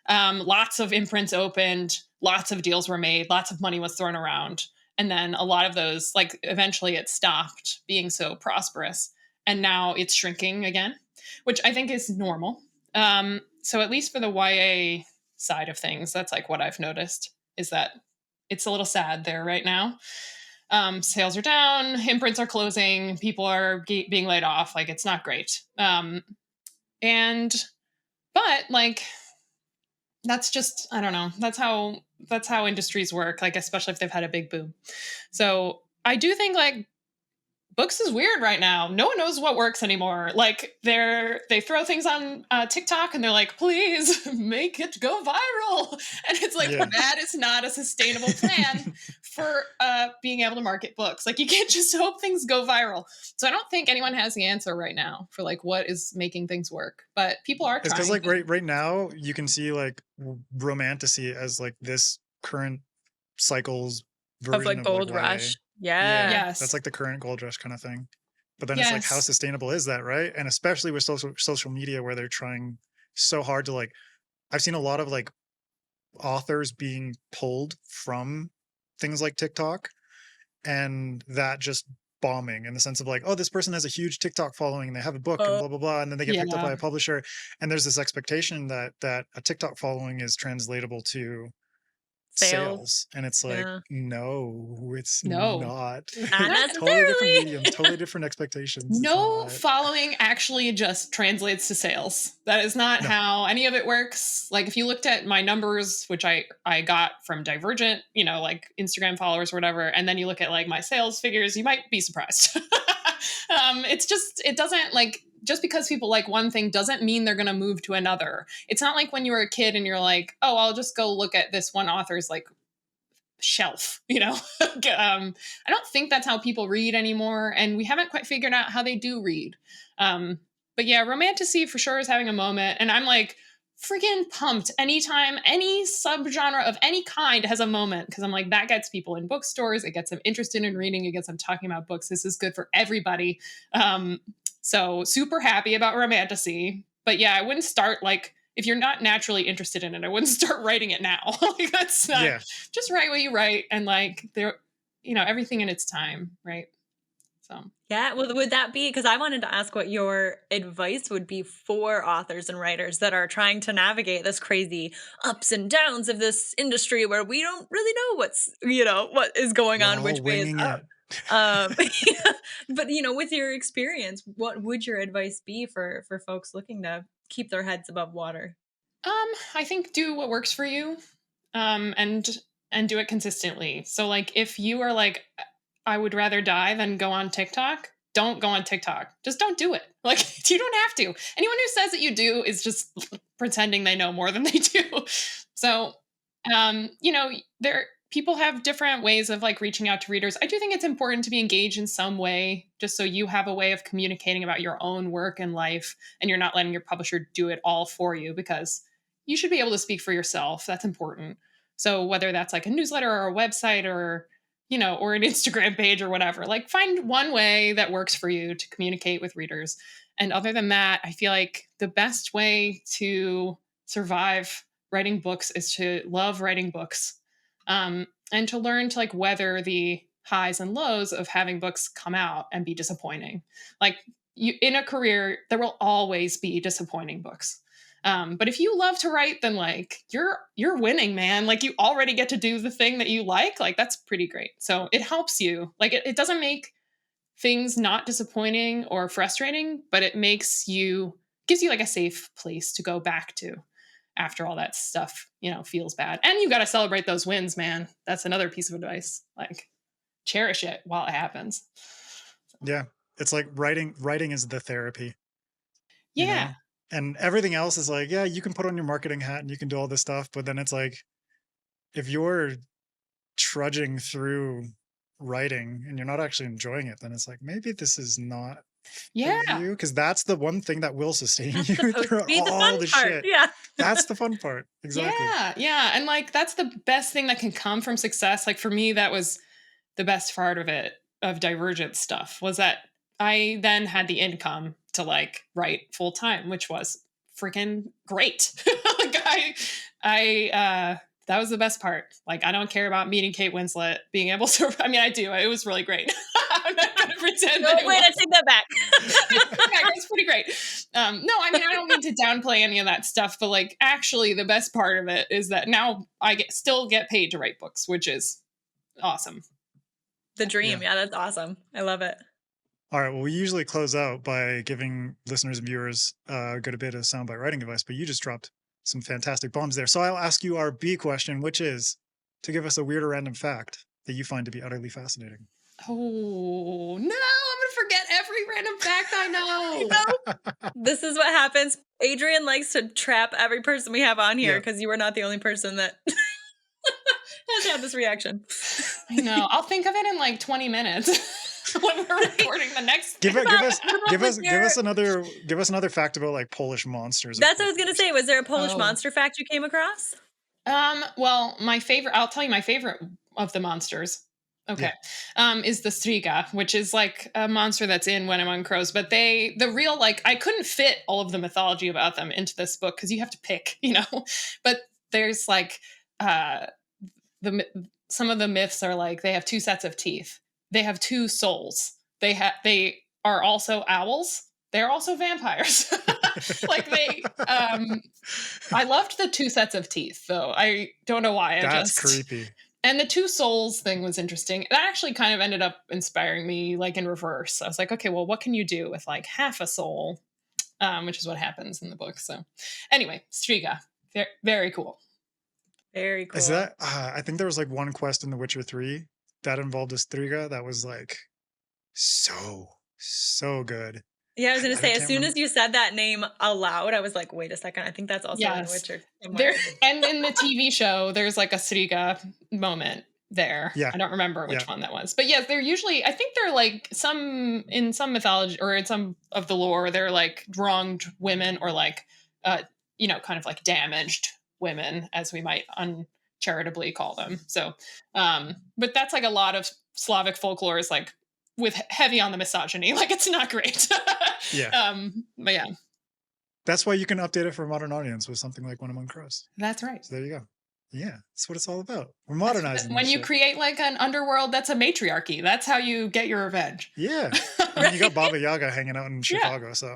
Lots of imprints opened, lots of deals were made, lots of money was thrown around. And then a lot of those, like eventually it stopped being so prosperous. And now it's shrinking again, which I think is normal. So at least for the YA side of things, that's like what I've noticed is that it's a little sad there right now. Sales are down, imprints are closing, people are being laid off. Like it's not great. But like, that's just, I don't know. That's how industries work. Like, especially if they've had a big boom. So I do think like books is weird right now. No one knows what works anymore. Like they throw things on TikTok and they're like, please make it go viral. And it's like, that is not a sustainable plan for being able to market books. Like you can't just hope things go viral. So I don't think anyone has the answer right now for like what is making things work, but people are trying. It's because like right now you can see like romantasy as like this current cycle's version of like gold rush. Yeah. Yes. That's like the current gold rush kind of thing. But then it's like, how sustainable is that, right? And especially with social media where they're trying so hard to like, I've seen a lot of like authors being pulled from things like TikTok and that just bombing in the sense of like, oh, this person has a huge TikTok following and they have a book and blah, blah, blah. And then they get picked up by a publisher. And there's this expectation that a TikTok following is translatable to sales. And it's like, no, it's not. Not Totally different medium, totally different expectations. No following actually just translates to sales. That is not how any of it works. Like if you looked at my numbers, which I got from Divergent, you know, like Instagram followers or whatever, and then you look at like my sales figures, you might be surprised. It doesn't like, just because people like one thing doesn't mean they're going to move to another. It's not like when you were a kid and you're like, oh, I'll just go look at this one author's like shelf, you know? I don't think that's how people read anymore. And we haven't quite figured out how they do read. But But yeah, romantasy for sure is having a moment. And I'm like freaking pumped anytime any subgenre of any kind has a moment, because I'm like, that gets people in bookstores, it gets them interested in reading, it gets them talking about books. This is good for everybody. So super happy about romantasy. But yeah, I wouldn't start like, if you're not naturally interested in it, I wouldn't start writing it now. Like that's not, just write what you write, and like there, everything in its time, right? So yeah, well, would that be, because I wanted to ask what your advice would be for authors and writers that are trying to navigate this crazy ups and downs of this industry where we don't really know what is going on, which way is up. But with your experience, what would your advice be for folks looking to keep their heads above water? I think do what works for you, and do it consistently. So like if you are like, I would rather die than go on TikTok, don't go on TikTok. Just don't do it. Like you don't have to. Anyone who says that you do is just pretending they know more than they do. So, people have different ways of like reaching out to readers. I do think it's important to be engaged in some way, just so you have a way of communicating about your own work and life, and you're not letting your publisher do it all for you, because you should be able to speak for yourself. That's important. So whether that's like a newsletter or a website or or an Instagram page or whatever, like find one way that works for you to communicate with readers. And other than that, I feel like the best way to survive writing books is to love writing books, and to learn to like weather the highs and lows of having books come out and be disappointing. Like in a career, there will always be disappointing books. But if you love to write, then like you're winning, man. Like you already get to do the thing that you like. Like that's pretty great. So it helps you. Like it doesn't make things not disappointing or frustrating, but it gives you like a safe place to go back to after all that stuff, feels bad. And you got to celebrate those wins, man. That's another piece of advice. Like cherish it while it happens. Yeah. It's like writing is the therapy. Yeah. And everything else is like, yeah, you can put on your marketing hat and you can do all this stuff. But then it's like, if you're trudging through writing and you're not actually enjoying it, then it's like, maybe this is not for you. Because that's the one thing that will sustain you through all the shit. Yeah. That's the fun part. Exactly. Yeah. And like, that's the best thing that can come from success. Like for me, that was the best part of it, of Divergent stuff, was that I then had the income to like write full time, which was freaking great. Like that was the best part. Like, I don't care about meeting Kate Winslet, being able to, I mean, I do, it was really great. I'm not going to pretend. No, wait, I take that back. Yeah, it's pretty great. No, I mean, I don't mean to downplay any of that stuff, but like, actually the best part of it is that now I still get paid to write books, which is awesome. The dream. Yeah, that's awesome. I love it. All right. Well, we usually close out by giving listeners and viewers a good bit of soundbite writing advice, but you just dropped some fantastic bombs there. So I'll ask you our B question, which is to give us a weird or random fact that you find to be utterly fascinating. Oh, no, I'm going to forget every random fact I know. This is what happens. Adrian likes to trap every person we have on here because you are not the only person that has had this reaction. I know. I'll think of it in like 20 minutes. When we're recording the next give us another fact about like Polish monsters. That's what I was gonna say. Was there a Polish monster fact you came across? Well, I'll tell you my favorite of the monsters. Okay. Yeah. Is the Striga, which is like a monster that's in When Among Crows, but I couldn't fit all of the mythology about them into this book because you have to pick, but there's like some of the myths are like they have two sets of teeth. They have two souls. They are also owls. They're also vampires. I loved the two sets of teeth, though. I don't know why. That's creepy. And the two souls thing was interesting. That actually kind of ended up inspiring me, like in reverse. I was like, okay, well, what can you do with like half a soul? Which is what happens in the book. So, anyway, Striga, very cool. Very cool. Is that? I think there was like one quest in The Witcher 3 that involved a Striga that was like so good. Yeah, I was going to say, as soon as you said that name aloud, I was like, wait a second, I think that's also in The Witcher. And in the TV show, there's like a Striga moment. there. Yeah. I don't remember which one that was. But yeah, they're usually, I think they're like in some mythology or in some of the lore, they're like wronged women or like, kind of like damaged women, as we might uncharitably call them. So, but that's like a lot of Slavic folklore is like with heavy on the misogyny. Like it's not great. Yeah. But yeah. That's why you can update it for a modern audience with something like One Among Crows. That's right. So there you go. Yeah, that's what it's all about. We're modernizing. When you create like an underworld that's a matriarchy, that's how you get your revenge. Yeah. I mean, you got Baba Yaga hanging out in Chicago, so.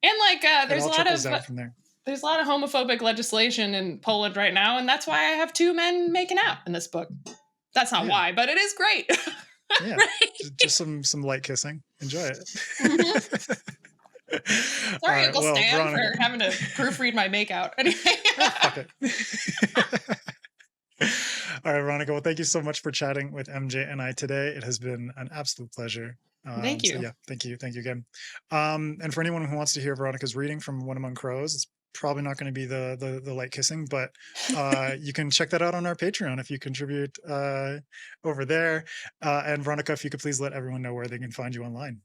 And like there's a lot of down from there. There's a lot of homophobic legislation in Poland right now, and that's why I have two men making out in this book. That's not why, but it is great. Yeah. Just some light kissing. Enjoy it. Sorry, Uncle Stan, Veronica, for having to proofread my makeout. Anyway. Fuck it. All right, Veronica. Well, thank you so much for chatting with MJ and I today. It has been an absolute pleasure. Thank you. So yeah, thank you again. And for anyone who wants to hear Veronica's reading from One Among Crows, it's probably not going to be the light kissing, but you can check that out on our Patreon if you contribute over there. And Veronica, if you could please let everyone know where they can find you online.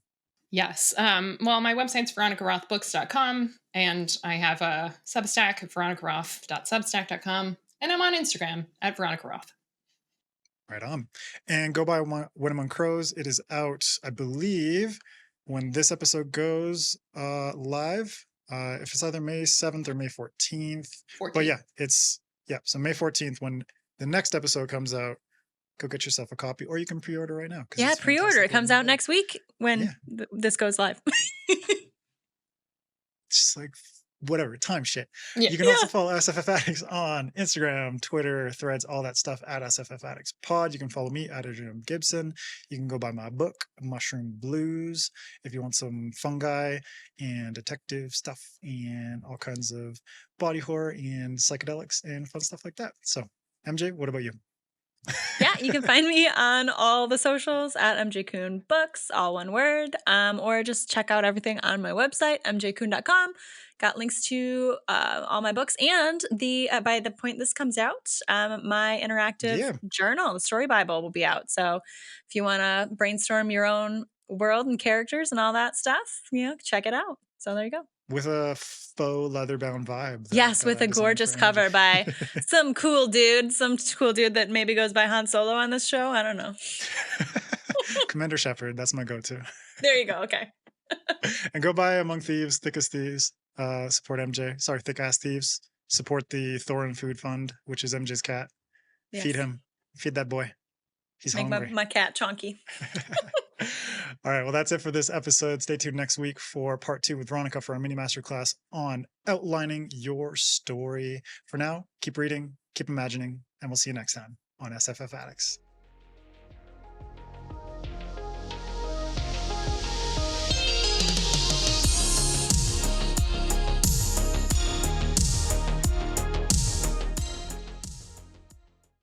Yes. Well, my website's veronicarothbooks.com, and I have a Substack at veronicaroth.substack.com, and I'm on Instagram at Veronica Roth. Right on. And go by One Among Crows. It is out, I believe, when this episode goes live. If it's either May 7th or May 14th. But yeah, so May 14th when the next episode comes out. Go get yourself a copy, or you can pre-order right now. Yeah, pre-order. It comes out next week when this goes live. Just like whatever, time shit. Yeah. You can also follow SFF Addicts on Instagram, Twitter, Threads, all that stuff at SFF Addicts Pod. You can follow me at Adrian M. Gibson. You can go buy my book, Mushroom Blues, if you want some fungi and detective stuff and all kinds of body horror and psychedelics and fun stuff like that. So, MJ, what about you? Yeah, you can find me on all the socials at MJ Kuhn Books, all one word, or just check out everything on my website, mjkuhn.com. Got links to all my books, and by the point this comes out, my interactive journal, the Story Bible, will be out. So if you want to brainstorm your own world and characters and all that stuff, check it out. So there you go. With a faux leather-bound vibe. Yes, with a gorgeous cover by some cool dude that maybe goes by Han Solo on this show. I don't know. Commander Shepard, that's my go-to. There you go. Okay. And go buy Among Thieves, Thick as Thieves. Support MJ. Sorry, Thick Ass Thieves. Support the Thorin Food Fund, which is MJ's cat. Yes. Feed him. Feed that boy. He's hungry. Make my cat chonky. All right. Well, that's it for this episode. Stay tuned next week for part 2 with Veronica for our mini masterclass on outlining your story. For now, keep reading, keep imagining, and we'll see you next time on SFF Addicts.